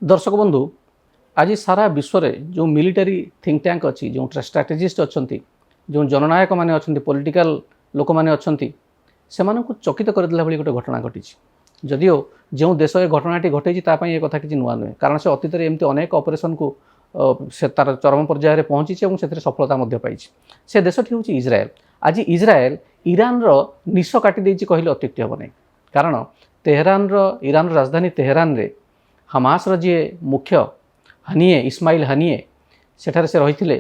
दर्शक बंधु आज सारा विश्व में जो मिलिटरी थिंक टैंक अच्छी जो स्ट्राटेजिस्ट अच्छा जो जननायक मैंने अच्छा पॉलिटिकल लोक मैंने अच्छा से चकित करदेला भाई गोटे घटना घटी जदिओ जो देश ए घटनाटी घटे ये कथा किसी नुआ नुहे कारण से अतीत एमती अनेक ऑपरेशन को से तार चरम पर्यायर पहुँची और से सफलता पाई से देशटी हूँ इज्राएल। आज इज्राएल ईरान निश काटी कहले अत्युक्ति हम नहीं कारण ईरान राजधानी तेहरान रे हमासर जी मुख्य हनिए इस्माइल हनिए सेठारे से रही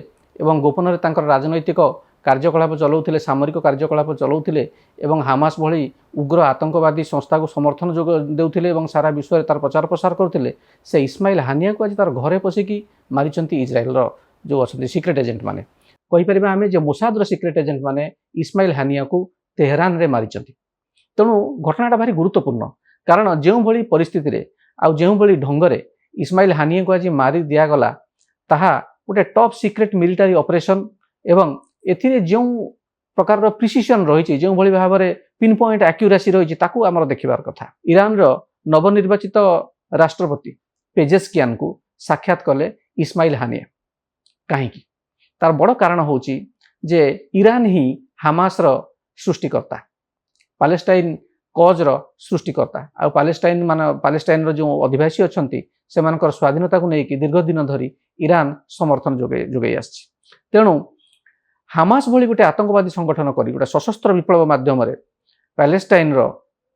गोपन राजनैतिक कार्यकलाप चलाउथिले सामरिक कार्यकलाप चलाउथिले एवं हामास भली उग्र आतंकवादी संस्था को समर्थन जोग देउथिले सारा विश्व में तार प्रचार प्रसार करथिले। से इस्माइल हानिया को आज तार घरे पशिकी मारिचंती इज्राएल जो अच्छा सिक्रेट एजेंट माने कहीपर आम जो मोसाद सिक्रेट एजेंट माने इस्माइल हानिया को तेहरान रे मारिचंती। तेणु घटनाटा भारी गुरुत्वपूर्ण कारण जो भली परिस्थिति आउ जो भली ढंगरे इस्माइल हानिया को आज मारी दिगला ताहा गोटे टॉप सिक्रेट मिलिटारी ऑपरेशन एवं एथिरे जो प्रकार प्रिसिशन रही जो भली भाव में पिन पॉइंट एक्यूरेसी रही आमर देखिबार कथा। ईरान रो नवनिर्वाचित राष्ट्रपति पेजेस्कियान को साक्षात कले इस्माइल हानिया कहीं तार बड़ कारण होची जे ईरान ही हामास रो सृष्टिकर्ता पैलेस्टाइन कज रो सृष्टिकर्ता आ पैलेस्टाइन रो जो अधिवासी अच्छी से स्वाधीनता को लेकिन दीर्घ दिन धरी ईरान समर्थन जोगे आछि। तेणु हामास भली गोटे आतंकवादी संगठन करी गोटे सशस्त्र विप्लव माध्यम पैलेस्टाइन रो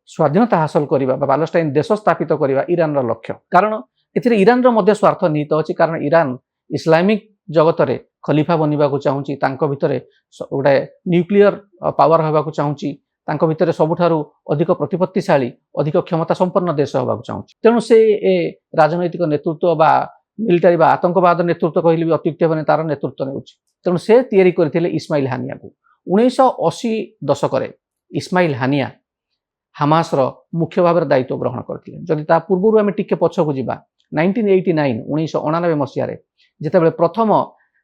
स्वाधीनता हासिल करवा पैलेस्टाइन देश स्थापित करवा ईरान रो लक्ष्य कारण एथिरे ईरान रो मध्य स्वार्थ निहित अछि कारण ईरान इस्लामिक जगत रे खलीफा बनवा को चाहूँगी भितर गोटे न्यूक्लियर पावर होगा चाहूँगी भितर सबुठारु अधिक प्रतिपत्तिशाली अधिक क्षमता संपन्न देश होगा चाहूँगी। तेणु से ए राजनैतिक नेतृत्व बा मिलिटारी बा आतंकवाद नेतृत्व कहले भी अत्युक्ति हेबनी तार नेतृत्व नेउछि। तेणु से तैयारी करथिले इस्माइल हानिया को 1980 दशक इस्माइल हानिया हामास रो मुख्य भाव में दायित्व ग्रहण करथिले। जदि ता पूर्व आम टिके पछकु जिबा 1989 1989 मसीह जितेबाला प्रथम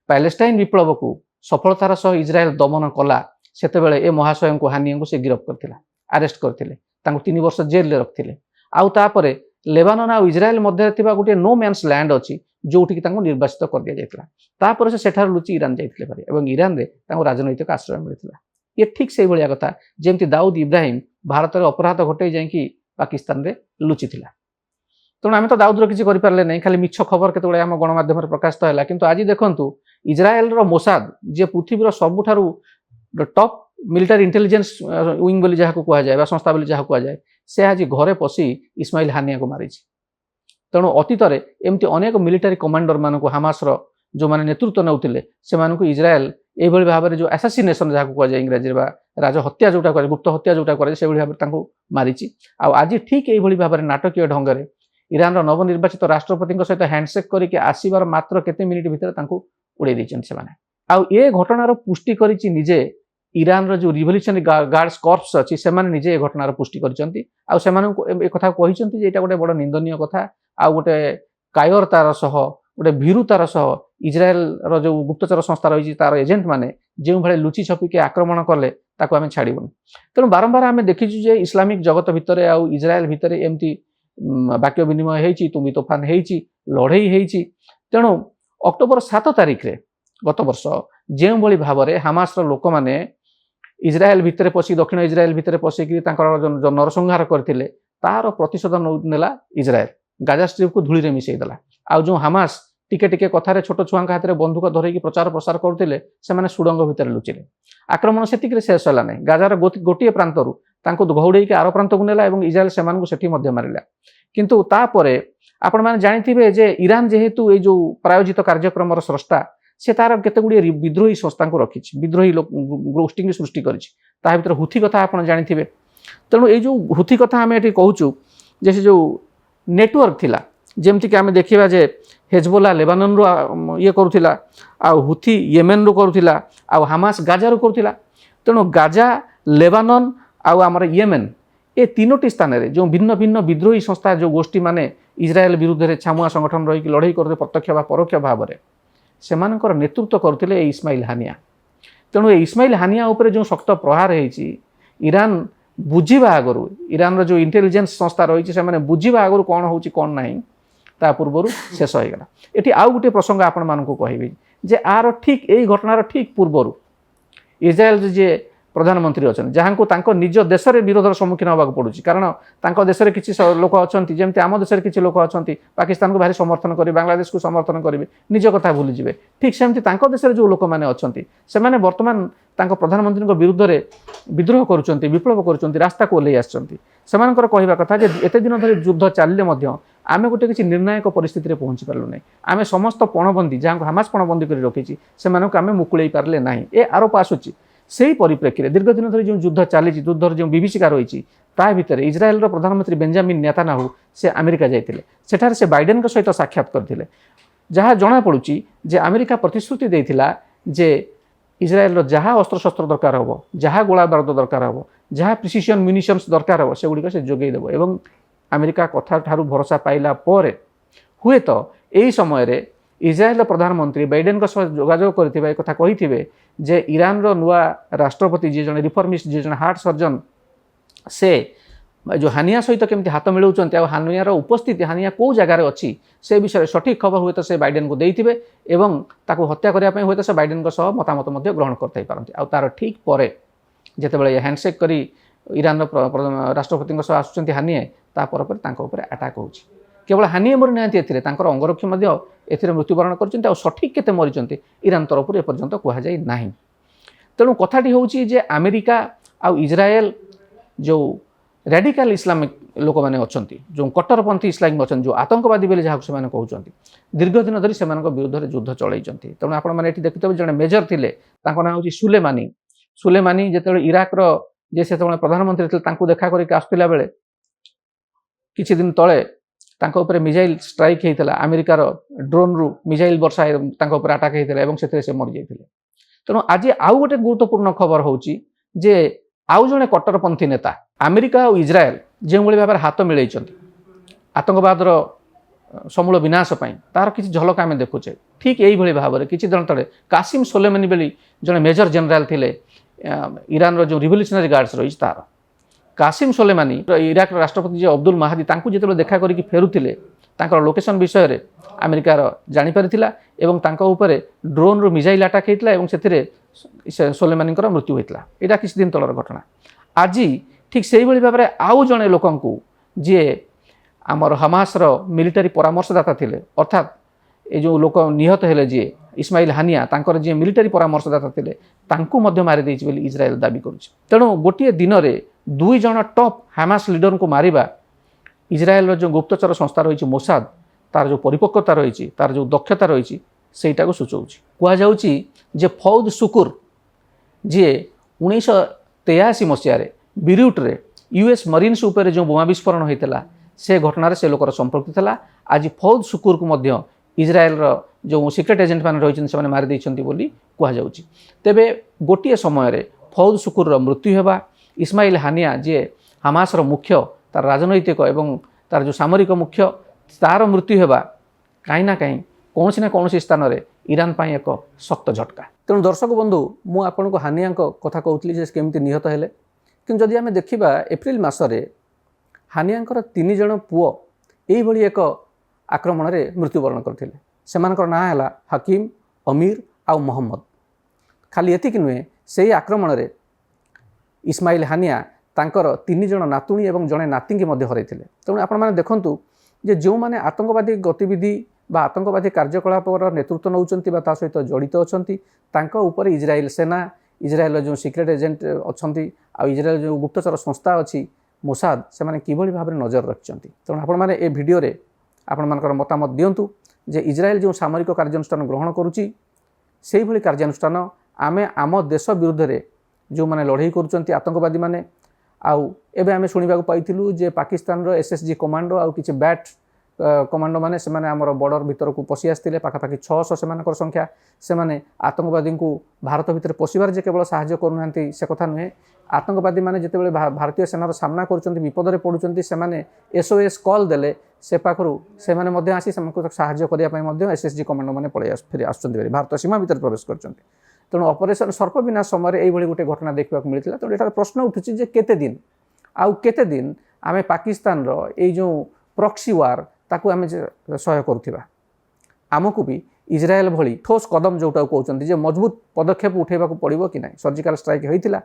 पैलेस्टाइन विप्लव को सफलतार सह इज्राएल दमन कला सेतेबेले ए महाशय को हानिया को से गिरफ्त करथिला अरेस्ट करथिले 3 वर्ष जेल रे रखथिले। आउ तापरे लेबानन आ इज्राएल मध्य थिबा गोटे नो मैन्स लैंड अच्छी जोटि कि निर्वासित कर दिया जायतिला तापर से सेठार लुचि ईरान जाइथिले पारे एवं ईरान रे तांको राजनैतिक आश्रय मिलथिला। ये ठीक से भलिया कथा जेमति दाऊद इब्राहिम भारत रे अपराध घटै जायकि पाकिस्तान रे लुचिथिला। तेणु आम तो दाऊद रो किछि करि पारले नै खाली मिछ खबर केतबेले आम गणमाध्यम रे प्रकाशित हैला किंतु आज देखंतु इज्राएल रो मोसाद जे पृथ्वी रो सबुठारु टॉप मिलिटारी इंटेलिजेंस विंग बोली जहाँ को कह जाए संस्था बोली जहाँ कह जाए से आज घरे पशि इस्माइल हानिया को मारी। तेणु अतीत में एमती अनेक मिलिटारी कमांडर मान हामास जो मैंने नेतृत्व नौथिले से इज्राएल ये भाव में जो एसासिनेशन जहाँ को कह जाए इंग्राजी राज हत्या जोटा करे गुप्त हत्या जोटा करे से भाव में मारी। आज ठीक ये भाव में नाटकीय ढंग से ईरान नवनिर्वाचित राष्ट्रपति सहित हैंडसेक करके आसबार मात्र केते मिनिट भितर उड़े देछन से माने। आउ ये घटनार पुष्टि करिछि निजे ईरान रो जो रिवोल्यूशनरी गार्ड्स कॉर्प्स अच्छी से निजे घटनार पुष्टि करछंती आउ सेमानकु ए कथा कहिसंती जे एटा गोटे बड़ निंदनीय कथा आउ गोटे कायरतार सह गोटे भीरुतार सह इज्राएल रो जो गुप्तचर संस्था रही तार एजेंट माने जो भाई लुचि छपिके आक्रमण कले ताको आमे छाड़िबुन। तेणु बारंबार आमे देखिछु जे इस्लामिक जगत भितर आउ इज्राएल भितर एमती वाक्य विनिमय हेछि तुमी तोफान हेछि लड़ई हेछि। तेणु अक्टोबर 7 तारिख रे गत वर्ष जो भली भाव में हामास लोक मैंने इज्राएल भितर पशि दक्षिण इज्राएल भितर पशिकी जो नरसंहार करथिले तार प्रतिशोध नेला इज्राएल गाजा स्ट्रिप को धूली मिसईदेला। आउ जो हामास टिके टिके कथार छोट छुआ हाथ में बंधुक धरिकी प्रचार प्रसार करते से सुड़ंग भितर लुचिले आक्रमण से शेष है ना गाजार गोटे प्रांतरू घौड़े आर प्रांत को नेला और इज्राएल से मारिला। किंतु तापरे आपण मैंने जानिथिबे जे ईरान जेहेतु ये जो प्रायोजित कार्यक्रम स्रष्टा से तार केते गुडी विद्रोही संस्था को रखी विद्रोही गोष्ठी की सृष्टि कर हुथी कथा आप जानिथिबे। तेणु ये जो हुथी कथा आम ये कहूँ जे से जो नेटवर्क थिला जेमती कि आम देखा जे हेजबोला लेबानन रो ये करुथिला आ हुथी येमेन रो करुथिला आ हामास गाजा रो करुथिला। तेणु गाजा लेबानन आमर येमेन ए तीनोटी स्थान में जो भिन्न भिन्न विद्रोही संस्था जो गोष्ठी माने इज्राएल विरुद्ध में छामुआ संगठन रही लड़ई करते प्रत्यक्ष बा परोक्ष भाव में से नेतृत्व करते इस्माइल हानिया। तेणु इस्माइल हानिया उपर जो शक्त प्रहार होती ईरान बुझा आगु ईरान जो इंटेलिजेंस संस्था रही है बुझा आगु कौन हो कौन ना ତା ପୂର୍ବରୁ ଶେଷ ହୋଇଗଲା। ଏଠି ଆଉ ଗୋଟିଏ ପ୍ରସଙ୍ଗ ଆପଣମାନଙ୍କୁ କହିବି ଯେ ଆର ଠିକ୍ ଏଇ ଘଟଣାର ଠିକ୍ ପୂର୍ବରୁ ଇସ୍ରାଏଲ ଯିଏ ପ୍ରଧାନମନ୍ତ୍ରୀ ଅଛନ୍ତି ଯାହାଙ୍କୁ ତାଙ୍କ ନିଜ ଦେଶରେ ବିରୋଧର ସମ୍ମୁଖୀନ ହେବାକୁ ପଡ଼ୁଛି, କାରଣ ତାଙ୍କ ଦେଶରେ କିଛି ଲୋକ ଅଛନ୍ତି, ଯେମିତି ଆମ ଦେଶରେ କିଛି ଲୋକ ଅଛନ୍ତି ପାକିସ୍ତାନକୁ ଭାରି ସମର୍ଥନ କରିବେ, ବାଂଲାଦେଶକୁ ସମର୍ଥନ କରିବେ, ନିଜ କଥା ଭୁଲିଯିବେ। ଠିକ୍ ସେମିତି ତାଙ୍କ ଦେଶରେ ଯେଉଁ ଲୋକମାନେ ଅଛନ୍ତି ସେମାନେ ବର୍ତ୍ତମାନ ତାଙ୍କ ପ୍ରଧାନମନ୍ତ୍ରୀଙ୍କ ବିରୁଦ୍ଧରେ ବିଦ୍ରୋହ କରୁଛନ୍ତି, ବିପ୍ଳବ କରୁଛନ୍ତି, ରାସ୍ତାକୁ ଓହ୍ଲେଇ ଆସିଛନ୍ତି। ସେମାନଙ୍କର କହିବା କଥା ଯେ ଏତେ ଦିନ ଧରି ଯୁଦ୍ଧ ଚାଲିଲେ ମଧ୍ୟ ଆମେ ଗୋଟେ କିଛି ନିର୍ଣ୍ଣାୟକ ପରିସ୍ଥିତିରେ ପହଞ୍ଚି ପାରିଲୁ ନାହିଁ। ଆମେ ସମସ୍ତ ପଣବନ୍ଦୀ ଯାହାଙ୍କୁ ହାମାସ ପଣବନ୍ଦୀ କରି ରଖିଛି ସେମାନଙ୍କୁ ଆମେ ମୁକୁଳେଇ ପାରିଲେ ନାହିଁ। ଏ ଆରୋପ ଆସୁଛି। ସେହି ପରିପ୍ରେକ୍ଷୀରେ ଦୀର୍ଘ ଦିନ ଧରି ଯେଉଁ ଯୁଦ୍ଧ ଚାଲିଛି, ଯୁଦ୍ଧର ଯେଉଁ ବିଭୀଷିକା ରହିଛି, ତା ଭିତରେ ଇସ୍ରାଏଲର ପ୍ରଧାନମନ୍ତ୍ରୀ ବେଞ୍ଜାମିନ୍ ନେତାନ୍ୟାହୁ ସେ ଆମେରିକା ଯାଇଥିଲେ। ସେଠାରେ ସେ ବାଇଡେନଙ୍କ ସହିତ ସାକ୍ଷାତ କରିଥିଲେ। ଯାହା ଜଣାପଡ଼ୁଛି ଯେ ଆମେରିକା ପ୍ରତିଶ୍ରୁତି ଦେଇଥିଲା ଯେ ଇସ୍ରାଏଲର ଯାହା ଅସ୍ତ୍ରଶସ୍ତ୍ର ଦରକାର ହେବ, ଯାହା ଗୋଳା ବାରୁଦ ଦରକାର ହେବ, ଯାହା ପ୍ରିସିସନ୍ ମ୍ୟୁନିସନ୍ସ ଦରକାର ହେବ ସେଗୁଡ଼ିକ ସେ ଯୋଗାଇ ଦେବ। ଏବଂ ଆମେରିକା କଥାଠାରୁ ଭରସା ପାଇଲା ପରେ ହୁଏତ ଏହି ସମୟରେ ଇସ୍ରାଏଲର ପ୍ରଧାନମନ୍ତ୍ରୀ ବାଇଡେନଙ୍କ ସହ ଯୋଗାଯୋଗ କରିଥିବା ଏ କଥା କହିଥିବେ ଯେ ଇରାନର ନୂଆ ରାଷ୍ଟ୍ରପତି ଯିଏ ଜଣେ ରିଫର୍ମିଷ୍ଟ, ଯିଏ ଜଣେ ହାର୍ଟ ସର୍ଜନ, ସେ ଯେଉଁ ହାନିଆ ସହିତ କେମିତି ହାତ ମିଳାଉଛନ୍ତି ଆଉ ହାନିଆର ଉପସ୍ଥିତି, ହାନିଆ କେଉଁ ଜାଗାରେ ଅଛି ସେ ବିଷୟରେ ସଠିକ୍ ଖବର ହୁଏତ ସେ ବାଇଡେନକୁ ଦେଇଥିବେ ଏବଂ ତାକୁ ହତ୍ୟା କରିବା ପାଇଁ ହୁଏତ ସେ ବାଇଡେନଙ୍କ ସହ ମତାମତ ମଧ୍ୟ ଗ୍ରହଣ କରିଥାଇପାରନ୍ତି। ଆଉ ତାର ଠିକ୍ ପରେ ଯେତେବେଳେ ହ୍ୟାଣ୍ଡସେକ୍ କରି ଇରାନର ରାଷ୍ଟ୍ରପତିଙ୍କ ସହ ଆସୁଛନ୍ତି ହାନିଏ, ତାପରେ ତାଙ୍କ ଉପରେ ଆଟାକ୍ ହେଉଛି। କେବଳ ହାନିଏ ମରି ନାହାନ୍ତି, ଏଥିରେ ତାଙ୍କର ଅଙ୍ଗରକ୍ଷୀ ମଧ୍ୟ ଏଥିରେ ମୃତ୍ୟୁବରଣ କରିଛନ୍ତି। ଆଉ ସଠିକ୍ କେତେ ମରିଛନ୍ତି ଇରାନ ତରଫରୁ ଏପର୍ଯ୍ୟନ୍ତ କୁହାଯାଇ ନାହିଁ। ତେଣୁ କଥାଟି ହେଉଛି ଯେ ଆମେରିକା ଆଉ ଇସ୍ରାଏଲ ଯେଉଁ ରାଡିକାଲ ଇସଲାମିକ ଲୋକମାନେ ଅଛନ୍ତି, ଯେଉଁ କଟ୍ଟରପନ୍ଥୀ ଇସଲାମିକ ଅଛନ୍ତି, ଯେଉଁ ଆତଙ୍କବାଦୀ ବୋଲି ଯାହାକୁ ସେମାନେ କହୁଛନ୍ତି, ଦୀର୍ଘ ଦିନ ଧରି ସେମାନଙ୍କ ବିରୁଦ୍ଧରେ ଯୁଦ୍ଧ ଚଳାଇଛନ୍ତି। ତେଣୁ ଆପଣମାନେ ଏଠି ଦେଖିଥିବେ ଜଣେ ମେଜର ଥିଲେ, ତାଙ୍କ ନାଁ ହେଉଛି ସୁଲେମାନି। ସୁଲେମାନି ଯେତେବେଳେ ଇରାକର ଯେ ସେତେବେଳେ ପ୍ରଧାନମନ୍ତ୍ରୀ ଥିଲେ ତାଙ୍କୁ ଦେଖା କରିକି ଆସୁଥିଲା ବେଳେ କିଛି ଦିନ ତଳେ ତାଙ୍କ ଉପରେ ମିଜାଇଲ ଷ୍ଟ୍ରାଇକ୍ ହେଇଥିଲା, ଆମେରିକାର ଡ୍ରୋନ୍ରୁ ମିଜାଇଲ ବର୍ଷା ତାଙ୍କ ଉପରେ ଆଟାକ୍ ହେଇଥିଲା ଏବଂ ସେଥିରେ ସେ ମରିଯାଇଥିଲେ। ତେଣୁ ଆଜି ଆଉ ଗୋଟେ ଗୁରୁତ୍ୱପୂର୍ଣ୍ଣ ଖବର ହେଉଛି ଯେ ଆଉ ଜଣେ କଟ୍ଟରପନ୍ଥୀ ନେତା ଆମେରିକା ଆଉ ଇସ୍ରାଏଲ ଯେଉଁଭଳି ଭାବରେ ହାତ ମିଳାଇଛନ୍ତି ଆତଙ୍କବାଦର ସମୂଳ ବିନାଶ ପାଇଁ, ତାର କିଛି ଝଲକ ଆମେ ଦେଖୁଛେ। ଠିକ୍ ଏଇଭଳି ଭାବରେ କିଛି ଦିନ ତଳେ କାସିମ୍ ସୋଲେମାନି ବୋଲି ଜଣେ ମେଜର ଜେନେରାଲ ଥିଲେ ଇରାନର ଯେଉଁ ରିଭଲ୍ୟୁସନାରୀ ଗାର୍ଡସ୍ ରହିଛି ତାର। କାସିମ୍ ସୋଲେମାନି ଇରାକର ରାଷ୍ଟ୍ରପତି ଯେ ଅବଦୁଲ ମାହାଦି ତାଙ୍କୁ ଯେତେବେଳେ ଦେଖା କରିକି ଫେରୁଥିଲେ ତାଙ୍କର ଲୋକେସନ୍ ବିଷୟରେ ଆମେରିକାର ଜାଣିପାରିଥିଲା ଏବଂ ତାଙ୍କ ଉପରେ ଡ୍ରୋନ୍ରୁ ମିଜାଇଲ ଆଟାକ୍ ହେଇଥିଲା ଏବଂ ସେଥିରେ ସୋଲେମାନିଙ୍କର ମୃତ୍ୟୁ ହୋଇଥିଲା। ଏଇଟା କିଛି ଦିନ ତଳର ଘଟଣା। ଆଜି ଠିକ୍ ସେଇଭଳି ଭାବରେ ଆଉ ଜଣେ ଲୋକଙ୍କୁ ଯିଏ ଆମର ହମାସର ମିଲିଟାରୀ ପରାମର୍ଶଦାତା ଥିଲେ, ଅର୍ଥାତ୍ ଏ ଯେଉଁ ଲୋକ ନିହତ ହେଲେ ଯିଏ ଇସ୍ମାଇଲ ହାନିଆ, ତାଙ୍କର ଯିଏ ମିଲିଟାରୀ ପରାମର୍ଶଦାତା ଥିଲେ ତାଙ୍କୁ ମଧ୍ୟ ମାରିଦେଇଛି ବୋଲି ଇସ୍ରାଏଲ ଦାବି କରୁଛି। ତେଣୁ ଗୋଟିଏ ଦିନରେ 2 ଜଣ ଟପ୍ ହାମାସ ଲିଡରଙ୍କୁ ମାରିବା ଇସ୍ରାଏଲର ଯେଉଁ ଗୁପ୍ତଚର ସଂସ୍ଥା ରହିଛି ମୋସାଦ, ତାର ଯେଉଁ ପରିପକ୍ୱତା ରହିଛି, ତାର ଯେଉଁ ଦକ୍ଷତା ରହିଛି ସେଇଟାକୁ ସୂଚାଉଛି। କୁହାଯାଉଛି ଯେ ଫୌଦ ଶୁକୁର ଯିଏ 1983 ମସିହାରେ ବିରୁଟରେ ୟୁଏସ୍ ମରିନ୍ସ ଉପରେ ଯେଉଁ ବୋମା ବିସ୍ଫୋରଣ ହୋଇଥିଲା ସେ ଘଟଣାରେ ସେ ଲୋକର ସମ୍ପୃକ୍ତି ଥିଲା। ଆଜି ଫୌଦ ଶୁକୁରକୁ ମଧ୍ୟ ଇସ୍ରାଏଲର ଯେଉଁ ସିକ୍ରେଟ୍ ଏଜେଣ୍ଟ ମାନେ ରହିଛନ୍ତି ସେମାନେ ମାରିଦେଇଛନ୍ତି ବୋଲି କୁହାଯାଉଛି। ତେବେ ଗୋଟିଏ ସମୟରେ ଫୌଦ ଶୁକୁରର ମୃତ୍ୟୁ ହେବା, ଇସ୍ମାଇଲ ହାନିଆ ଯିଏ ହାମାସର ମୁଖ୍ୟ, ତାର ରାଜନୈତିକ ଏବଂ ତାର ଯେଉଁ ସାମରିକ ମୁଖ୍ୟ, ତାର ମୃତ୍ୟୁ ହେବା କାହିଁ ନା କାହିଁ କୌଣସି ନା କୌଣସି ସ୍ଥାନରେ ଇରାନ ପାଇଁ ଏକ ଶକ୍ତ ଝଟକା। ତେଣୁ ଦର୍ଶକ ବନ୍ଧୁ, ମୁଁ ଆପଣଙ୍କୁ ହାନିଆଙ୍କ କଥା କହୁଥିଲି ଯେ କେମିତି ନିହତ ହେଲେ, କିନ୍ତୁ ଯଦି ଆମେ ଦେଖିବା ଏପ୍ରିଲ ମାସରେ ହାନିଆଙ୍କର 3 ଜଣ ପୁଅ ଏଇଭଳି ଏକ ଆକ୍ରମଣରେ ମୃତ୍ୟୁବରଣ କରିଥିଲେ। ସେମାନଙ୍କର ନାଁ ହେଲା ହକିମ, ଅମୀର ଆଉ ମହମ୍ମଦ। ଖାଲି ଏତିକି ନୁହେଁ, ସେହି ଆକ୍ରମଣରେ ଇସ୍ମାଇଲ ହାନିଆ ତାଙ୍କର 3 ଜଣ ନାତୁଣୀ ଏବଂ ଜଣେ ନାତିଙ୍କୁ ମଧ୍ୟ ହରାଇଥିଲେ। ତେଣୁ ଆପଣମାନେ ଦେଖନ୍ତୁ ଯେ ଯେଉଁମାନେ ଆତଙ୍କବାଦୀ ଗତିବିଧି ବା ଆତଙ୍କବାଦୀ କାର୍ଯ୍ୟକଳାପର ନେତୃତ୍ୱ ନେଉଛନ୍ତି ବା ତା ସହିତ ଜଡ଼ିତ ଅଛନ୍ତି, ତାଙ୍କ ଉପରେ ଇସ୍ରାଏଲ ସେନା, ଇସ୍ରାଏଲର ଯେଉଁ ସିକ୍ରେଟ୍ ଏଜେଣ୍ଟ ଅଛନ୍ତି ଆଉ ଇସ୍ରାଏଲ ଯେଉଁ ଗୁପ୍ତଚର ସଂସ୍ଥା ଅଛି ମୋସାଦ, ସେମାନେ କିଭଳି ଭାବରେ ନଜର ରଖିଛନ୍ତି। ତେଣୁ ଆପଣମାନେ ଏ ଭିଡ଼ିଓରେ ଆପଣମାନଙ୍କର ମତାମତ ଦିଅନ୍ତୁ ଯେ ଇସ୍ରାଏଲ ଯେଉଁ ସାମରିକ କାର୍ଯ୍ୟାନୁଷ୍ଠାନ ଗ୍ରହଣ କରୁଛି ସେଇଭଳି କାର୍ଯ୍ୟାନୁଷ୍ଠାନ ଆମେ ଆମ ଦେଶ ବିରୁଦ୍ଧରେ ଯେଉଁମାନେ ଲଢ଼େଇ କରୁଛନ୍ତି ଆତଙ୍କବାଦୀମାନେ, ଆଉ ଏବେ ଆମେ ଶୁଣିବାକୁ ପାଇଥିଲୁ ଯେ ପାକିସ୍ତାନର SSG କମାଣ୍ଡୋ ଆଉ କିଛି ବ୍ୟାଟ୍ କମାଣ୍ଡୋମାନେ ସେମାନେ ଆମର ବର୍ଡର ଭିତରକୁ ପଶି ଆସିଥିଲେ, ପାଖାପାଖି 600 ସେମାନଙ୍କର ସଂଖ୍ୟା। ସେମାନେ ଆତଙ୍କବାଦୀଙ୍କୁ ଭାରତ ଭିତରେ ପଶିବାରେ ଯେ କେବଳ ସାହାଯ୍ୟ କରୁନାହାନ୍ତି ସେ କଥା ନୁହେଁ, ଆତଙ୍କବାଦୀମାନେ ଯେତେବେଳେ ଭାରତୀୟ ସେନାର ସାମ୍ନା କରୁଛନ୍ତି, ବିପଦରେ ପଡ଼ୁଛନ୍ତି, ସେମାନେ SOS କଲ୍ ଦେଲେ ସେ ପାଖରୁ ସେମାନେ ମଧ୍ୟ ଆସି ସେମାନଙ୍କୁ ସାହାଯ୍ୟ କରିବା ପାଇଁ ମଧ୍ୟ SSG କମାଣ୍ଡୋମାନେ ଫେରି ଆସୁଛନ୍ତି, ଭାରତ ସୀମା ଭିତରେ ପ୍ରବେଶ କରୁଛନ୍ତି। ତେଣୁ ଅପରେସନ ସର୍ପବିନାଶ ସମୟରେ এইଭଳି ଗୋଟେ ଘଟଣା ଦେଖିବାକୁ ମିଳିଥିଲା। ତେଣୁ ଏଠାରେ ପ୍ରଶ୍ନ ଉଠୁଛି ଯେ କେତେ ଦିନ ଆମେ ପାକିସ୍ତାନର ଏଇ ଯେଉଁ ପ୍ରକ୍ସି ୱାର୍ ତାକୁ ଆମେ ସହ୍ୟ କରୁଥିବା। ଆମକୁ ବି ଇସ୍ରାଏଲ ଭଳି ଠୋସ୍ କଦମ ଯେଉଁଟାକୁ କହୁଛନ୍ତି ଯେ ମଜବୁତ ପଦକ୍ଷେପ ଉଠାଇବାକୁ ପଡ଼ିବ କି ନାହିଁ। ସର୍ଜିକାଲ ଷ୍ଟ୍ରାଇକ୍ ହୋଇଥିଲା।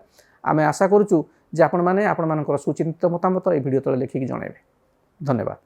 ଆମେ ଆଶା କରୁଛୁ ଯେ ଆପଣମାନଙ୍କର ସୁଚିନ୍ତିତ ମତାମତ ଏହି ଭିଡ଼ିଓ ତଳେ ଲେଖିକି ଜଣାଇବେ। ଧନ୍ୟବାଦ।